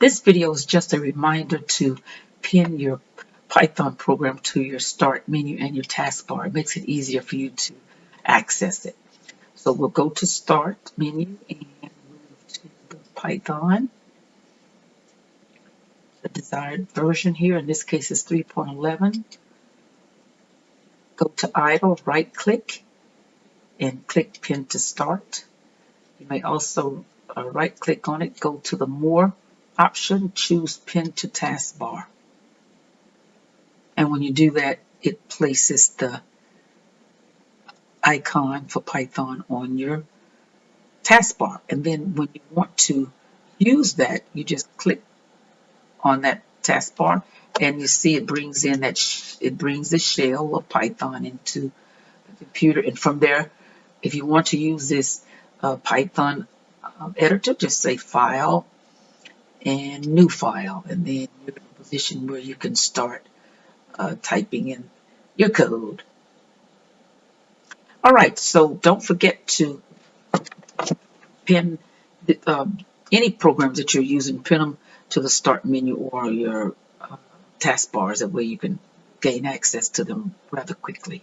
This video is just a reminder to pin your Python program to your start menu and your taskbar. It makes it easier for you to access it. So we'll go to start menu and move to the Python. The desired version here, in this case, is 3.11. Go to idle, right click, and click pin to start. You may also right click on it, go to the more option, choose pin to taskbar. And when you do that, it places the icon for Python on your taskbar. And then when you want to use that, you just click on that taskbar, and you see it brings in that it brings the shell of Python into the computer. And from there, if you want to use this Python editor, just say File and New File, and then you're in a position where you can start typing in your code. All right, so don't forget to pin any programs that you're using, pin them to the start menu or your taskbars. That way you can gain access to them rather quickly.